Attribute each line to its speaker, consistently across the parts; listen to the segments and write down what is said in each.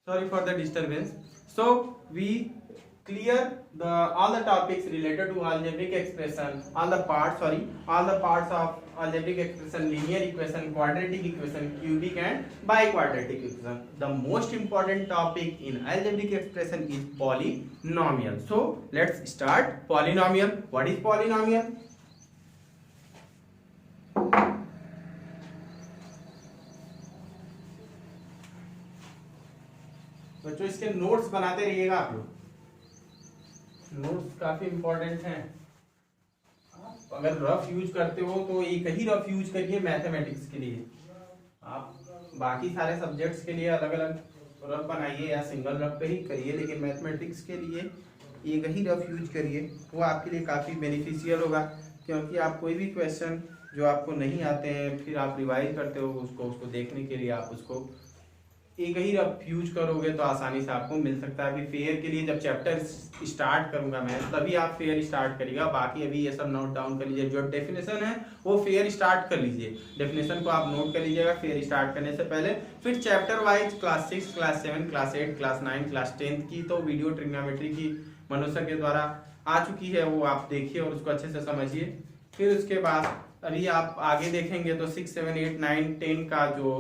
Speaker 1: Sorry for the disturbance. So we clear all the topics related to algebraic expression, all the parts of algebraic expression, linear equation, quadratic equation, cubic and biquadratic equation. The most important topic in algebraic expression is polynomial. So let's start polynomial. What is polynomial? बच्चों इसके notes बनाते रहिएगा आप लोग, notes काफी important हैं। आप अगर रफ यूज करते हो तो एक ही रफ यूज करिए मैथमेटिक्स के लिए, आप बाकी सारे सब्जेक्ट्स के लिए अलग अलग रफ बनाइए या सिंगल रफ पे ही करिए, लेकिन मैथमेटिक्स के लिए एक ही रफ यूज करिए, वो आपके लिए काफ़ी बेनिफिशियल होगा। क्योंकि आप कोई भी क्वेश्चन जो आपको नहीं आते हैं फिर आप रिवाइज करते हो उसको देखने के लिए आप उसको एक ही रफ यूज करोगे तो आसानी से आपको मिल सकता है। अभी फेयर के लिए जब चैप्टर स्टार्ट करूंगा मैं तभी आप फेयर स्टार्ट करिएगा, बाकी अभी ये सब नोट डाउन कर लीजिए। जो डेफिनेशन है वो फेयर स्टार्ट कर लीजिए, डेफिनेशन को आप नोट कर लीजिएगा फेयर स्टार्ट करने से पहले। फिर chapter wise class 6, class 7, class 8, class 9, class 10 की तो वीडियो ट्रिग्नोमेट्री की मनोज सर के द्वारा आ चुकी है, वो आप देखिए और उसको अच्छे से समझिए। फिर उसके बाद अभी आप आगे देखेंगे तो 6, 7, 8, 9, 10 का जो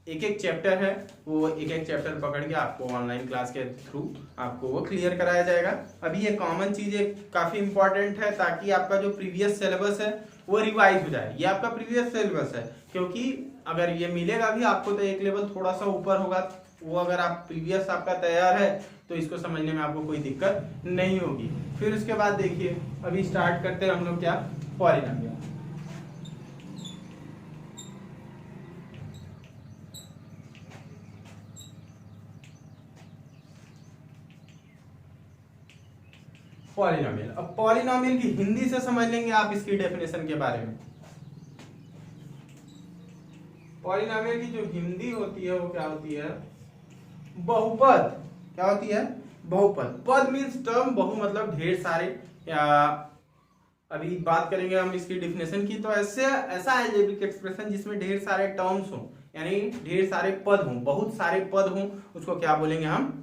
Speaker 1: एक एक चैप्टर है वो एक एक चैप्टर पकड़ के आपको ऑनलाइन क्लास के थ्रू आपको वो क्लियर कराया जाएगा। अभी ये कॉमन चीजें काफी इंपॉर्टेंट है ताकि आपका जो प्रीवियस सिलेबस है वो रिवाइज हो जाए। ये आपका प्रीवियस सिलेबस है, क्योंकि अगर ये मिलेगा भी आपको तो एक लेवल थोड़ा सा ऊपर होगा, वो अगर आप प्रीवियस आपका तैयार है तो इसको समझने में आपको कोई दिक्कत नहीं होगी। फिर उसके बाद देखिए अभी स्टार्ट करते हैं हम लोग क्या, पॉलिनोमियल। पॉलिनोमियल, अब पॉलिनोमियल की हिंदी से समझ लेंगे आप इसकी डेफिनेशन के बारे में। पॉलिनोमियल की जो हिंदी होती है वो क्या होती है, बहुपद। क्या होती है, बहुपद। पद मीन्स टर्म, बहु मतलब ढेर सारे। या अभी बात करेंगे हम इसकी डेफिनेशन की तो ऐसा अलजेब्रिक एक्सप्रेशन जिसमें ढेर सारे टर्म्स हो, यानी ढेर सारे पद हों, बहुत सारे पद हों, उसको क्या बोलेंगे हम,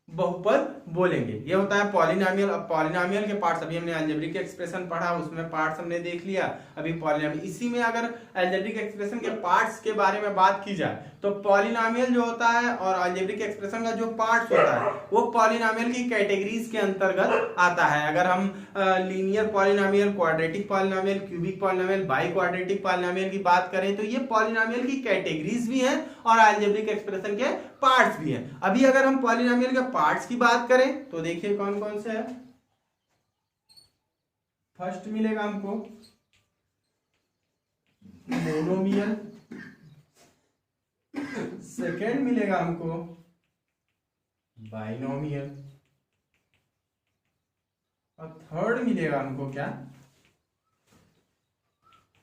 Speaker 1: बहुपद बोलेंगे। ये होता है पॉलिनोमियल। अब पॉलिनोमियल के पार्ट्स, अभी हमने अलजेब्रिक एक्सप्रेशन पढ़ा उसमें पार्ट्स हमने देख लिया। अभी पॉलिनोमियल, इसी में अगर अलजेब्रिक एक्सप्रेशन के पार्ट्स के बारे में बात की जाए तो पॉलिनोमियल जो होता है और अलजेब्रिक एक्सप्रेशन का जो पार्ट्स होता है वो पॉलिनोमियल की कैटेगरीज के अंतर्गत आता है। अगर हम linear polynomial, quadratic polynomial, cubic polynomial, by quadratic polynomial की बात करें तो ये पॉलिनोमियल की कैटेगरीज भी हैं और अलजेब्रिक एक्सप्रेशन के पार्ट्स भी हैं। अभी अगर हम पॉलिनोमियल के पार्ट्स की बात करें तो देखिए कौन कौन से है। फर्स्ट मिलेगा हमको मोनोमियल, सेकेंड मिलेगा हमको बाइनोमियल और थर्ड मिलेगा हमको क्या,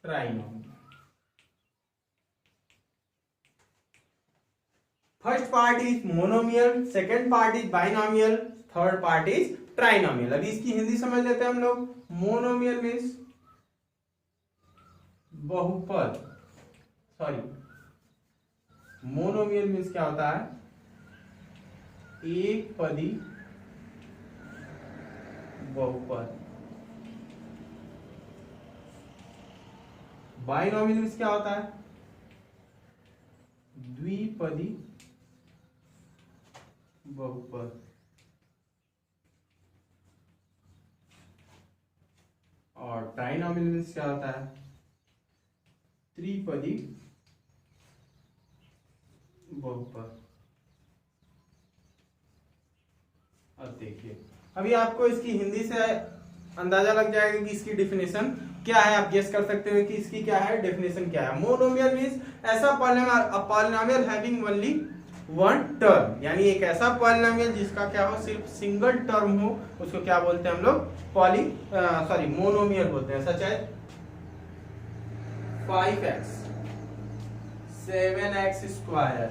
Speaker 1: trinomial. First part is monomial, second part is binomial, third part is trinomial. अभी इसकी हिंदी समझ लेते हैं हम लोग। मोनोमियल मीन्स बहुपद, सॉरी मोनोमियल मीन्स क्या होता है, एक पदी बहुपद। बाइनोमियल मीन्स क्या होता है, द्विपदी बहुपद। और ट्राइनोमियल मीन्स क्या होता है, त्रिपदी बहुपद। अब देखिए अभी आपको इसकी हिंदी से अंदाजा लग जाएगा कि इसकी डेफिनेशन क्या है। आप गेस कर सकते हो कि इसकी क्या है, डेफिनेशन क्या है। मोनोमियल मीन्स ऐसा polynomial having only one term, यानी एक ऐसा पॉलिनोमियल जिसका क्या हो, सिर्फ सिंगल टर्म हो, उसको क्या बोलते हैं हम लोग, मोनोमियल बोलते हैं। सच है 5x 7x square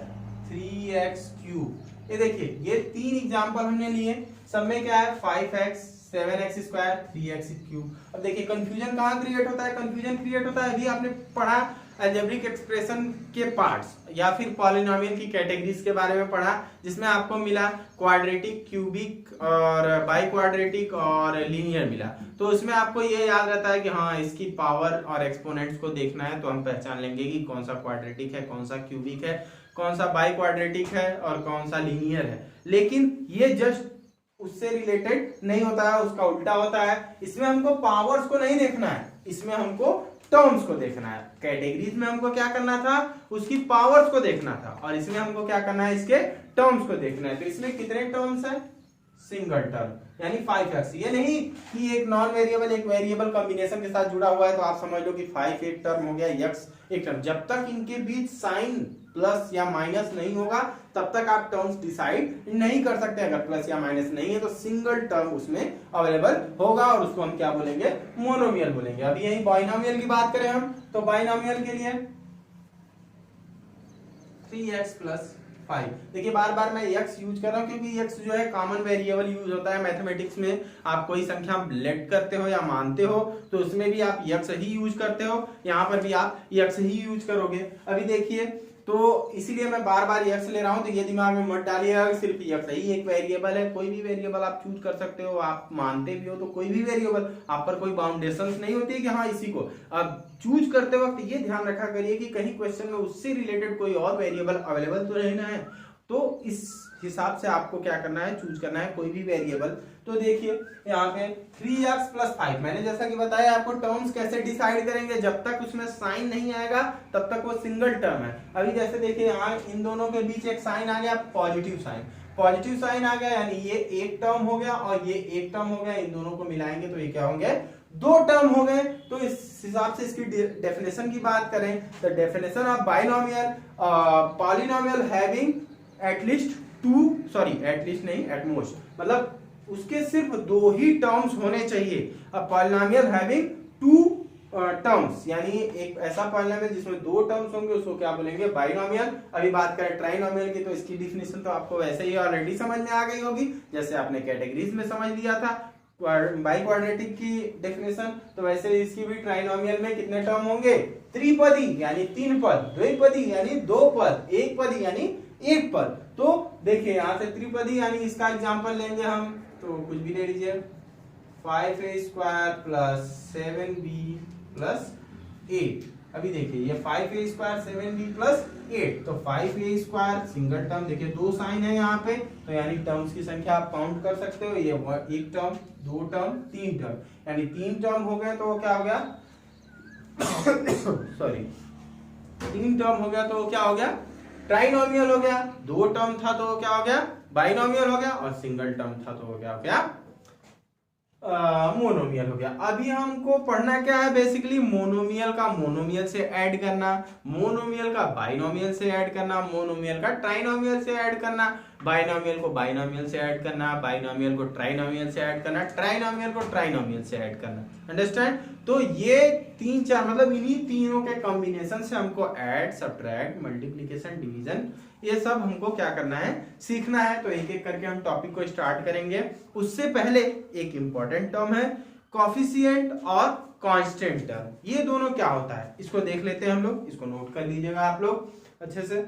Speaker 1: 3x cube. ये देखिए ये तीन एग्जांपल हमने लिए, सब में क्या है 5x 7x square 3x cube. अब देखिए कंफ्यूजन कहाँ क्रिएट होता है, कंफ्यूजन क्रिएट होता है, अभी आपने पढ़ा अलजेब्रिक एक्सप्रेशन के पार्ट्स या फिर पॉलिनोमियल की कैटेगरीज के बारे में पढ़ा, जिसमें आपको मिला क्वाड्रेटिक, क्यूबिक और बाई क्वाड्रेटिक और लीनियर मिला। तो उसमें आपको ये याद रहता है कि हाँ इसकी पावर और एक्सपोनेंट्स को देखना है, तो हम पहचान लेंगे कि कौन सा क्वाड्रेटिक है, कौन सा क्यूबिक है, कौन सा बाई क्वाड्रेटिक है और कौन सा लीनियर है। लेकिन ये जस्ट उससे रिलेटेड नहीं होता है, उसका उल्टा होता है। इसमें हमको पावर्स को नहीं देखना है, इसमें हमको टर्म्स को देखना है। कैटेगरीज में हमको क्या करना था, उसकी पावर्स को देखना था, और इसमें हमको क्या करना है, इसके टर्म्स को देखना है। तो इसमें कितने टर्म्स है, सिंगल टर्म यानी 5x। ये नहीं कि एक नॉन वेरिएबल एक वेरिएबल कॉम्बिनेशन के साथ जुड़ा हुआ है तो आप समझ लो कि 5 एक टर्म हो गया, x एक टर्म। जब तक इनके बीच साइन प्लस या माइनस नहीं होगा तब तक आप टर्म्स डिसाइड नहीं कर सकते। अगर प्लस या माइनस नहीं है तो सिंगल टर्म उसमें अवेलेबल होगा और उसको हम क्या बोलेंगे, मोनोमियल बोलेंगे। अभी यही बाइनोमियल की बात करें हम, तो बाइनोमियल के लिए 3x + 5। देखिए बार बार मैं x यूज कर रहा हूं क्योंकि x जो है कॉमन वेरिएबल यूज होता है मैथमेटिक्स में। आप कोई संख्या लेट करते हो या मानते हो तो उसमें भी आप x ही यूज करते हो, यहाँ पर भी आप x ही यूज करोगे। अभी देखिए तो इसीलिए मैं बार बार x ले रहा हूं, तो ये दिमाग में मत डालिएगा सिर्फ x ही एक वेरिएबल है। कोई भी वेरिएबल आप चूज कर सकते हो, आप मानते भी हो तो कोई भी वेरिएबल, आप पर कोई बाउंडेशंस नहीं होती है कि हाँ इसी को। अब चूज करते वक्त ये ध्यान रखा करिए कि कहीं क्वेश्चन में उससे रिलेटेड कोई और वेरिएबल अवेलेबल तो रहना है। तो इस हिसाब से आपको क्या करना है, चूज करना है कोई भी वेरिएबल। तो देखिए यहाँ पे 3x + 5, मैंने जैसा कि बताया आपको टर्म्स कैसे डिसाइड करेंगे, जब तक उसमें साइन नहीं आएगा तब तक वो सिंगल टर्म है। अभी जैसे देखिए यहाँ इन दोनों के बीच एक साइन आ गया, पॉजिटिव साइन, पॉजिटिव साइन आ गया यानी ये एक टर्म हो गया और ये एक टर्म हो गया। इन दोनों को मिलाएंगे तो ये क्या होंगे, दो टर्म हो गए। तो इस हिसाब से इसकी डेफिनेशन की बात करें तो definition of binomial polynomial having at least to, sorry at least नहीं एटमोस्ट, मतलब उसके सिर्फ दो ही टर्म्स होने चाहिए। अब पॉलिनोमियल हैविंग टू टर्म्स यानी एक ऐसा पॉलिनोमियल जिसमें दो टर्म्स होंगे उसको क्या बोलेंगे, बाइनोमियल। अभी बात करें ट्राइनोमियल की तो इसकी डिफिनेशन तो आपको वैसे ही ऑलरेडी समझ में आ गई होगी, जैसे आपने कैटेगरीज में समझ लिया था बाई क्वाड्रेटिक की डेफिनेशन, तो वैसे इसकी भी ट्राइनोमियल में कितने टर्म होंगे, त्रिपदी यानी तीन पद, द्विपदी यानी दो पद, एक पदी यानी एक पद। तो देखिए यहाँ से त्रिपदी यानी इसका एग्जांपल लेंगे हम, तो कुछ भी ले लीजिए 5a² + 7b + 8। अभी देखिए ये 5a² 7b + 8, तो 5a² सिंगल टर्म, देखिए दो साइन है यहाँ पे तो यानी टर्म्स की संख्या आप काउंट कर सकते हो। ये एक टर्म, दो टर्म, तीन टर्म, यानी तीन टर्म हो गए तो वो क्या हो गया सॉरी तीन टर्म हो गया तो वो क्या हो गया, ट्राइनोमियल हो गया। दो टर्म था तो क्या हो गया, बाइनोमियल हो गया, और सिंगल टर्म था तो वो क्या हो गया, मोनोमियल हो गया। अभी हमको पढ़ना क्या है, बेसिकली मोनोमियल का मोनोमियल से ऐड करना, मोनोमियल का बाइनोमियल से ऐड करना, मोनोमियल का ट्राइनोमियल से ऐड करना, बाइनोमियल को बाइनोमियल से ऐड करना, बाइनोमियल को ट्राइनोमियल से ऐड करना, ट्राइनोमियल को ट्राइनोमियल से ऐड करना। अंडरस्टैंड? तो ये तीन चार मतलब इन्हीं तीनों के कॉम्बिनेशन से हमको ऐड, सब्ट्रैक्ट, मल्टीप्लिकेशन, डिवीजन ये सब हमको क्या करना है, सीखना है। तो एक एक करके हम टॉपिक को स्टार्ट करेंगे। उससे पहले एक इंपॉर्टेंट टर्म है कोएफिशिएंट और कांस्टेंट टर्म। ये दोनों क्या होता है इसको देख लेते हैं हम लोग, इसको नोट कर लीजिएगा आप लोग अच्छे से,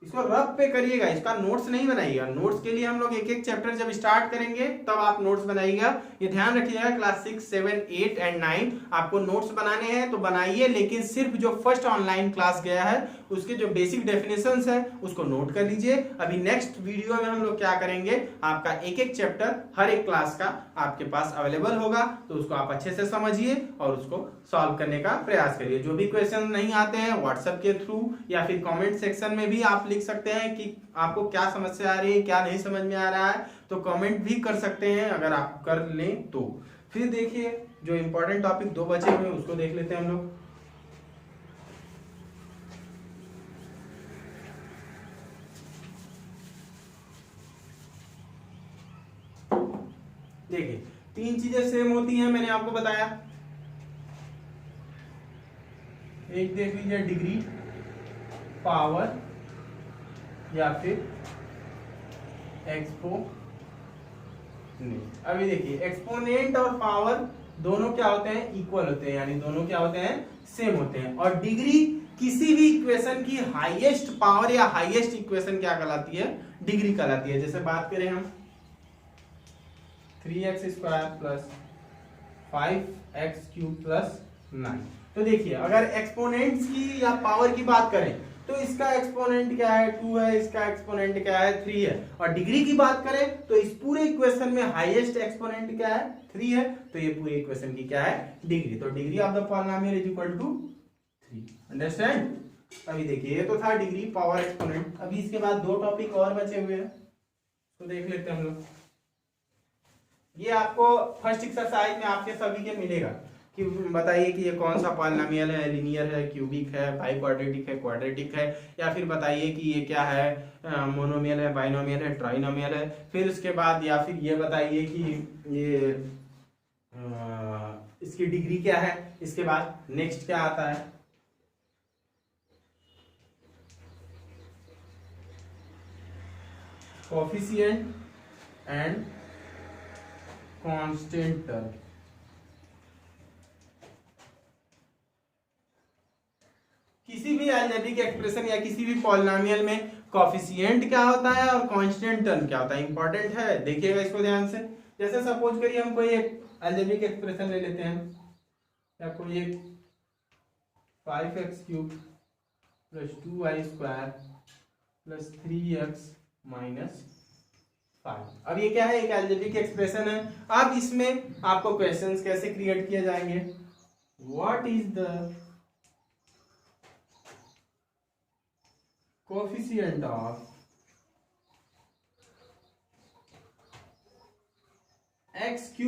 Speaker 1: इसको रफ पे करिएगा, इसका नोट्स नहीं बनाइएगा। नोट्स के लिए हम लोग एक एक चैप्टर जब स्टार्ट करेंगे तब आप नोट्स बनाइएगा। ये ध्यान रखिएगा क्लास 6, 7, 8 एंड 9 आपको नोट्स बनाने हैं तो बनाइए, लेकिन सिर्फ जो फर्स्ट ऑनलाइन क्लास गया है उसके जो बेसिक डेफिनेशंस है उसको नोट कर लीजिए। अभी नेक्स्ट वीडियो में हम लोग क्या करेंगे, आपका एक एक चैप्टर हर एक क्लास का आपके पास अवेलेबल होगा, तो उसको आप अच्छे से समझिए और उसको सॉल्व करने का प्रयास करिए। जो भी क्वेश्चन नहीं आते हैं व्हाट्सएप के थ्रू या फिर कमेंट सेक्शन में भी आप लिख सकते हैं कि आपको क्या समस्या आ रही है, क्या नहीं समझ में आ रहा है, तो कमेंट भी कर सकते हैं अगर आप कर लें तो। फिर देखिए जो इंपॉर्टेंट टॉपिक दो बचे हुए उसको देख लेते हैं हम लोग। देखिए तीन चीजें सेम होती हैं, मैंने आपको बताया। एक देख लीजिए डिग्री, पावर या फिर एक्सपोनेंट। अभी देखिए एक्सपोनेंट और पावर दोनों क्या होते हैं, इक्वल होते हैं, यानी दोनों क्या होते हैं, सेम होते हैं। और डिग्री किसी भी इक्वेशन की हाईएस्ट पावर या हाईएस्ट इक्वेशन क्या कहलाती है, डिग्री कहलाती है। जैसे बात करें हम 3x² प्लस 5x³ प्लस 9, तो देखिए अगर एक्सपोनेंट्स की या पावर की बात करें तो इसका एक्सपोनेंट क्या है 2 है, इसका एक्सपोनेंट क्या है 3 है, और डिग्री की बात करें तो इस पूरे इक्वेशन में हाईएस्ट एक्सपोनेंट क्या है 3 है, तो ये पूरे इक्वेशन की क्या है डिग्री, तो degree of the polynomial is equal to 3। Understand. अभी देखिए ये तो था डिग्री, पावर, एक्सपोनेंट। अभी इसके बाद दो टॉपिक और बचे हुए हैं तो देख लेते हैं हम लोग। ये आपको फर्स्ट एक्सरसाइज में आपके सभी के मिलेगा कि बताइए कि ये कौन सा पॉलिनोमियल है, लीनियर है, क्यूबिक है, बाई क्वाड्रेटिक है, क्वाड्रेटिक है, या फिर बताइए कि ये क्या है, मोनोमियल है, बाइनोमियल है, ट्राइनोमियल है। फिर उसके बाद या फिर ये बताइए कि ये इसकी डिग्री क्या है। इसके बाद नेक्स्ट क्या आता है, कोफिशिएंट एंड कांस्टेंट टर्म। किसी भी अलजेब्रिक एक्सप्रेशन या किसी भी पॉलिनोमियल में कोफिशिएंट क्या होता है और कांस्टेंट टर्म क्या होता है, इंपॉर्टेंट है, देखिएगा इसको ध्यान से। जैसे सपोज करिए हम कोई एक अलजेब्रिक एक्सप्रेशन ले लेते हैं, या कोई एक 5x³ plus 2y² plus 3x minus 5। अब ये क्या है, एक अलजेब्रिक एक्सप्रेशन है। अब इसमें आपको क्वेश्चंस कैसे क्रिएट किए जाएंगे, what is the coefficient of x³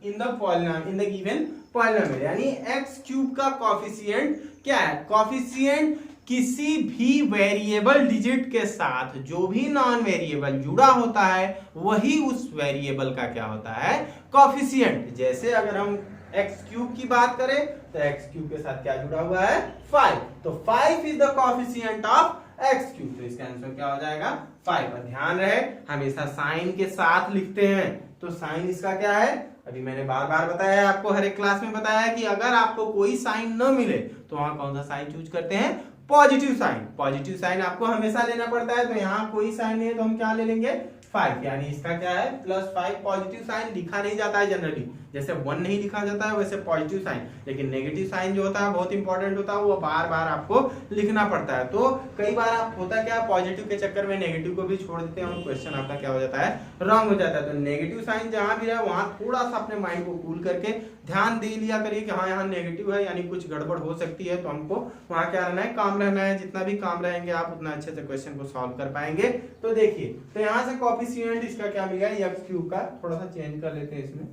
Speaker 1: in the polynomial, in the given polynomial, यानी x³ का कोफिशिएंट क्या है, कोफिशिएंट किसी भी वेरिएबल डिजिट के साथ जो भी नॉन वेरिएबल जुड़ा होता है वही उस वेरिएबल का क्या होता है, कोफिशिएंट। जैसे अगर हम x³ की बात करें तो x³ के साथ क्या जुड़ा हुआ है, 5, तो 5 is the coefficient of x³, तो इसका आंसर क्या हो जाएगा 5। और ध्यान रहे हमेशा साइन के साथ लिखते हैं, तो साइन इसका क्या है, अभी मैंने बार बार बताया है आपको, हर एक क्लास में बताया है कि अगर आपको कोई साइन न मिले तो वहां कौन सा साइन चूज करते हैं, पॉजिटिव साइन। पॉजिटिव साइन आपको हमेशा लेना पड़ता है, तो यहाँ कोई साइन नहीं है तो हम क्या ले लेंगे 5, यानी इसका क्या है +5। पॉजिटिव साइन लिखा नहीं जाता है जनरली, जैसे 1 नहीं लिखा जाता है वैसे पॉजिटिव साइन, लेकिन नेगेटिव साइन जो होता है बहुत इंपॉर्टेंट होता है, वो बार बार आपको लिखना पड़ता है। तो कई बार आप होता क्या, पॉजिटिव के चक्कर में नेगेटिव को भी छोड़ देते हैं और क्वेश्चन आपका क्या हो जाता है, रॉन्ग हो जाता है। तो नेगेटिव साइन जहां भी है वहां थोड़ा सा अपने माइंड को कूल करके ध्यान दे लिया करिए कि हाँ यहाँ नेगेटिव है, यानी कुछ गड़बड़ हो सकती है, तो हमको वहां क्या रहना है, काम रहना है। जितना भी काम रहेंगे आप उतना अच्छे से क्वेश्चन को सॉल्व कर पाएंगे। तो देखिए, तो यहाँ से कोफिशिएंट इसका क्या मिल गया, x³ का, थोड़ा सा चेंज कर लेते हैं इसमें,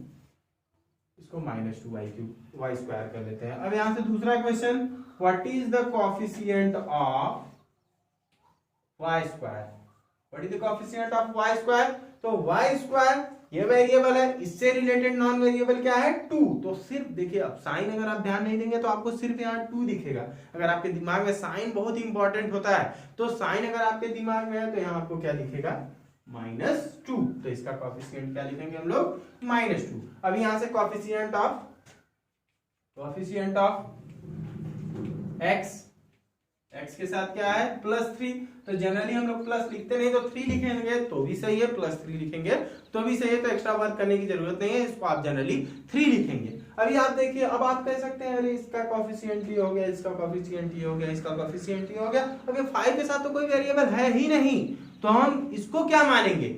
Speaker 1: इसको -2y² कर लेते हैं। अब यहां से दूसरा question, what is the coefficient of y², what is the coefficient of y², तो y² ये वेरिएबल है, इससे रिलेटेड नॉन वेरिएबल क्या है 2, तो सिर्फ देखिए, अब साइन अगर आप ध्यान नहीं देंगे तो आपको सिर्फ यहाँ 2 दिखेगा। अगर आपके दिमाग में साइन बहुत इंपॉर्टेंट होता है, तो साइन अगर आपके दिमाग में है तो यहाँ आपको क्या दिखेगा, -2, तो इसका कोफिशिएंट क्या लिखेंगे हम लोग, -2। अब यहां से कोफिशिएंट ऑफ x के साथ क्या है +3, तो जनरली हम लोग प्लस लिखते नहीं, तो 3 लिखेंगे तो भी सही है, +3 लिखेंगे तो भी सही है, तो एक्स्ट्रा वर्क करने की जरूरत नहीं है, इसको आप जनरली 3 लिखेंगे। अभी आप देखिए, अब आप कह सकते हैं अरे इसका कोफिशिएंट ही हो गया, इसका कोफिशिएंट ही हो गया, इसका कोफिशिएंट ही हो गया। अब ये 5 के साथ तो कोई वेरिएबल है ही नहीं, तो हम इसको क्या मानेंगे,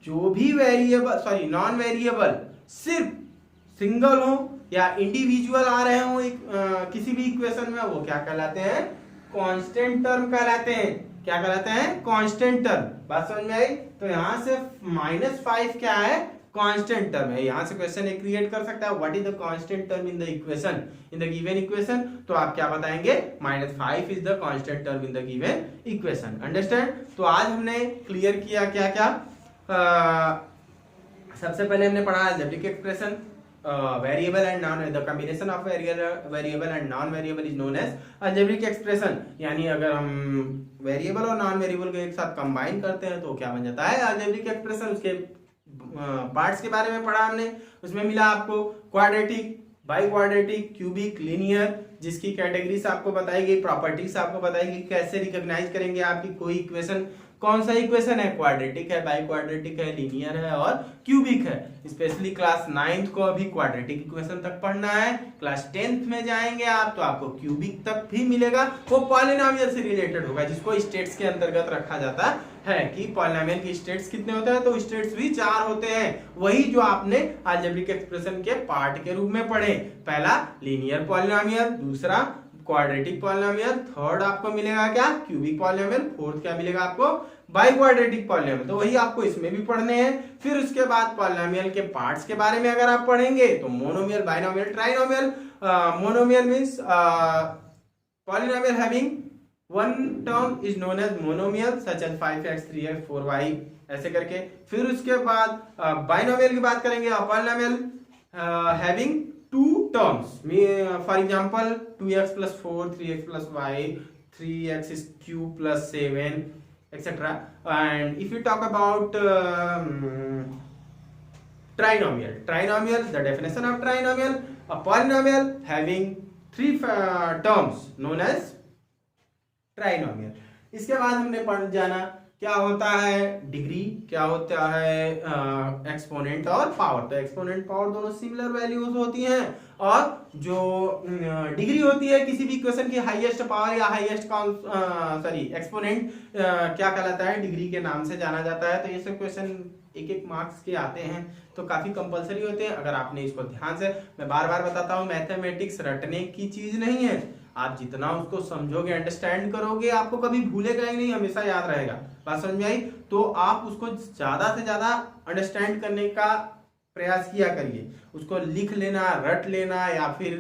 Speaker 1: जो भी वेरिएबल नॉन वेरिएबल सिर्फ सिंगल हो या इंडिविजुअल आ रहे हो किसी भी इक्वेशन में, वो क्या कहलाते हैं, कांस्टेंट टर्म कहलाते हैं। क्या कहलाते हैं, कांस्टेंट टर्म। बात समझ में आई। तो यहां से -5 क्या है, कांस्टेंट टर्म है। यहां से क्वेश्चन एक क्रिएट कर सकता है, what is the constant term in the equation, in the given equation, तो आप क्या बताएंगे, -5 is the constant term in the given equation. Understand. तो आज हमने क्लियर किया क्या क्या, सबसे पहले हमने पढ़ा algebraic expression, variable and non, the combination of variable and non variable is known as algebraic expression, यानी अगर हम वेरिएबल और नॉन वेरिएबल को एक साथ कंबाइन करते हैं तो क्या बन जाता है, अलजेब्रिक एक्सप्रेशन। उसके पार्ट्स के बारे में पढ़ा हमने, उसमें मिला आपको quadratic, by quadratic, cubic, linear, जिसकी कैटेगरीज आपको बताई गई, प्रॉपर्टीज आपको बताई गई, कैसे रिकॉग्नाइज करेंगे आपकी कोई इक्वेशन, कौन सा इक्वेशन है, क्वाड्रेटिक है, बाई क्वाड्रेटिक है, लीनियर है और क्यूबिक है। स्पेशली क्लास 9th को अभी क्वाड्रेटिक इक्वेशन तक पढ़ना है। क्लास 10th में जाएंगे आप तो आपको क्यूबिक तक भी मिलेगा, वो पॉलिनोमियल से रिलेटेड होगा, जिसको स्टेट्स के अंतर्गत रखा जाता है कि पॉलिनोमियल की स्टेट्स कितने होते हैं, तो स्टेट्स भी 4 होते हैं, वही जो आपने अलजेब्रिक एक्सप्रेशन के पार्ट के रूप में पढ़े। पहला लीनियर पॉलिनोमियल, दूसरा क्वाड्रेटिक पॉलिनोमियल, थर्ड आपको मिलेगा क्या, क्यूबिक पॉलिनोमियल, फोर्थ क्या मिलेगा आपको, बाई क्वाड्रेटिक पॉलिनोमियल। तो वही आपको इसमें भी पढ़ने हैं। फिर उसके बाद पॉलिनोमियल के पार्ट्स के बारे में अगर आप पढ़ेंगे तो monomial, binomial, trinomial. Monomial means polynomial having one term is known as monomial, such as 5x 3x 4y ऐसे करके। फिर उसके बाद बाइनोमियल की बात करेंगे, polynomial having 2 terms, for example 2x plus 4, 3x plus y, 3x is cube plus 7, etc. And if you talk about trinomial, the definition of trinomial, a polynomial having 3 terms known as trinomial. इसके बाद हमने पढ़ जाना क्या होता है degree, क्या होता है एक्सपोनेंट और पावर। तो एक्सपोनेंट पावर दोनों सिमिलर वैल्यूज होती हैं, और जो डिग्री होती है किसी भी इक्वेशन की हाईएस्ट पावर या हाईएस्ट एक्सपोनेंट क्या कहलाता है, डिग्री के नाम से जाना जाता है। तो ये सब क्वेश्चन एक मार्क्स के आते हैं, तो काफी कंपलसरी होते हैं। अगर आपने इसको ध्यान से, मैं बार बार बताता हूँ, मैथमेटिक्स रटने की चीज नहीं है। आप जितना उसको समझोगे, अंडरस्टैंड करोगे, आपको कभी भूलेगा ही नहीं, हमेशा याद रहेगा। बात समझ में आई? तो आप उसको ज्यादा से ज्यादा अंडरस्टैंड करने का प्रयास किया करिए, उसको लिख लेना, रट लेना या फिर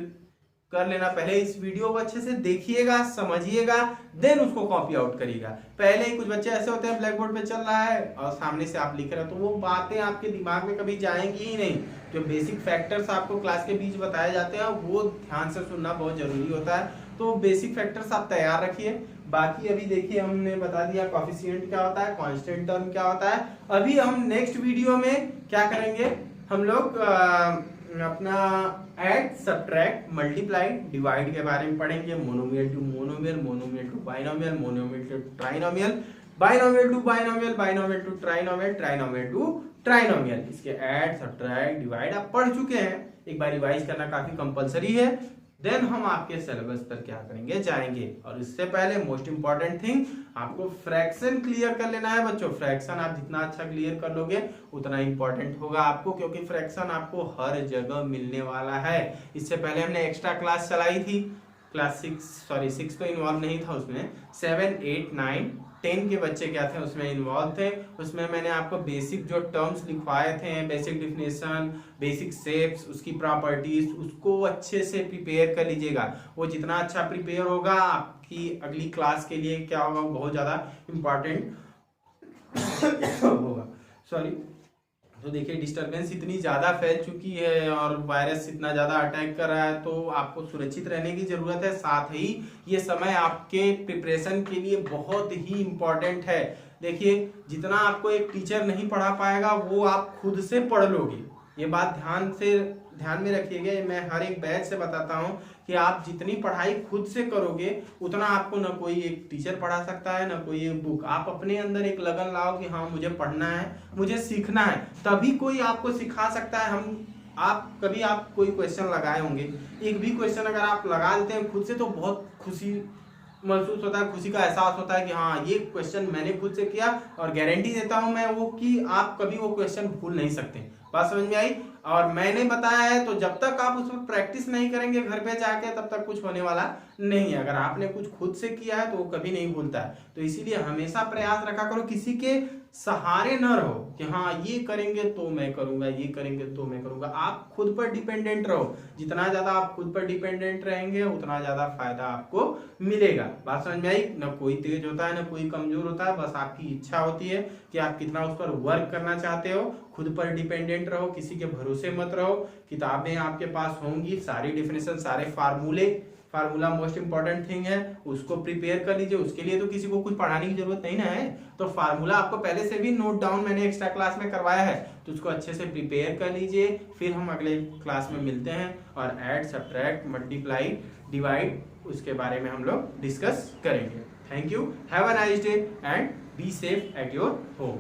Speaker 1: कर लेना। पहले इस वीडियो को अच्छे से देखिएगा, समझिएगा, देन उसको कॉपी आउट करिएगा। पहले ही कुछ बच्चे ऐसे होते हैं, ब्लैक बोर्ड पे चल रहा है और सामने से आप लिख रहे हो, तो वो बातें आपके दिमाग में कभी जाएंगी ही नहीं। जो बेसिक फैक्टर्स आपको क्लास के बीच बताए जाते हैं वो ध्यान से सुनना बहुत जरूरी होता है। तो बेसिक फैक्टर्स आप तैयार रखिए। बाकी अभी देखिए हमने बता दिया कोएफिशिएंट क्या होता है, कांस्टेंट टर्म क्या होता है। अभी हम नेक्स्ट वीडियो में क्या करेंगे, हम लोग अपना ऐड, सब्ट्रैक्ट, मल्टीप्लाई, डिवाइड के बारे में पढ़ेंगे। Monomial to monomial, monomial to binomial, monomial to trinomial, binomial to binomial, binomial to trinomial, trinomial to trinomial. इसके ऐड, सब्ट्रैक्ट, डिवाइड आप पढ़ चुके हैं, एक बार रिवाइज करना काफी कंपलसरी है। देन हम आपके सिलेबस पर क्या करेंगे, जाएंगे। और इससे पहले मोस्ट इंपॉर्टेंट थिंग, आपको फ्रैक्शन क्लियर कर लेना है बच्चों। फ्रैक्शन आप जितना अच्छा क्लियर कर लोगे उतना इंपॉर्टेंट होगा आपको, क्योंकि फ्रैक्शन आपको हर जगह मिलने वाला है। इससे पहले हमने एक्स्ट्रा क्लास चलाई थी, क्लास 6 तो इन्वॉल्व नहीं था उसमें, 7, 8, 9, 10 के बच्चे क्या थे उसमें इन्वॉल्व थे। उसमें मैंने आपको बेसिक जो टर्म्स लिखवाए थे, बेसिक डिफिनेशन, बेसिक शेप्स, उसकी प्रॉपर्टीज, उसको अच्छे से प्रिपेयर कर लीजिएगा। वो जितना अच्छा प्रिपेयर होगा आपकी अगली क्लास के लिए क्या होगा, बहुत ज्यादा इंपॉर्टेंट होगा। सॉरी। तो देखिए डिस्टरबेंस इतनी ज्यादा फैल चुकी है और वायरस इतना ज्यादा अटैक कर रहा है, तो आपको सुरक्षित रहने की जरूरत है। साथ ही ये समय आपके प्रिपरेशन के लिए बहुत ही इंपॉर्टेंट है। देखिए जितना आपको एक टीचर नहीं पढ़ा पाएगा वो आप खुद से पढ़ लोगे, ये बात ध्यान में रखिएगा। मैं हर एक बैच से बताता हूँ कि आप जितनी पढ़ाई खुद से करोगे उतना आपको न कोई एक टीचर पढ़ा सकता है, न कोई एक बुक। आप अपने अंदर एक लगन लाओ कि हाँ मुझे पढ़ना है, मुझे सीखना है, तभी कोई आपको सिखा सकता है। कभी आप कोई क्वेश्चन लगाए होंगे, एक भी क्वेश्चन अगर आप लगा लेते हैं खुद से तो बहुत खुशी महसूस होता है, खुशी का एहसास होता है कि हाँ ये क्वेश्चन मैंने खुद से किया, और गारंटी देता हूं मैं वो कि आप कभी वो क्वेश्चन भूल नहीं सकते। बात समझ में आई? और मैंने बताया है, तो जब तक आप उसमें प्रैक्टिस नहीं करेंगे घर पे जाके तब तक कुछ होने वाला नहीं है। अगर आपने कुछ खुद से किया है तो वो कभी नहीं भूलता है। तो इसीलिए हमेशा प्रयास रखा करो, किसी के सहारे न रहो कि हाँ ये करेंगे तो मैं करूंगा, ये करेंगे तो मैं करूंगा। आप खुद पर डिपेंडेंट रहो। जितना ज्यादा आप खुद पर डिपेंडेंट रहेंगे उतना ज्यादा फायदा आपको मिलेगा। बात समझ में आई? न कोई तेज होता है, न कोई कमजोर होता है, बस आपकी इच्छा होती है कि आप कितना उस पर वर्क करना चाहते हो। खुद पर डिपेंडेंट रहो, किसी के भरोसे मत रहो। किताबें आपके पास होंगी, सारी डिफिनेशन, सारे फार्मूले फार्मूला मोस्ट इंपॉर्टेंट थिंग है, उसको प्रिपेयर कर लीजिए। उसके लिए तो किसी को कुछ पढ़ाने की जरूरत नहीं ना है, तो फार्मूला आपको पहले से भी नोट डाउन मैंने एक्स्ट्रा क्लास में करवाया है, तो उसको अच्छे से प्रिपेयर कर लीजिए। फिर हम अगले क्लास में मिलते हैं और ऐड, सब्ट्रैक्ट, मल्टीप्लाई, डिवाइड उसके बारे में हम लोग डिस्कस करेंगे। Thank you, have a nice day and be safe at your home.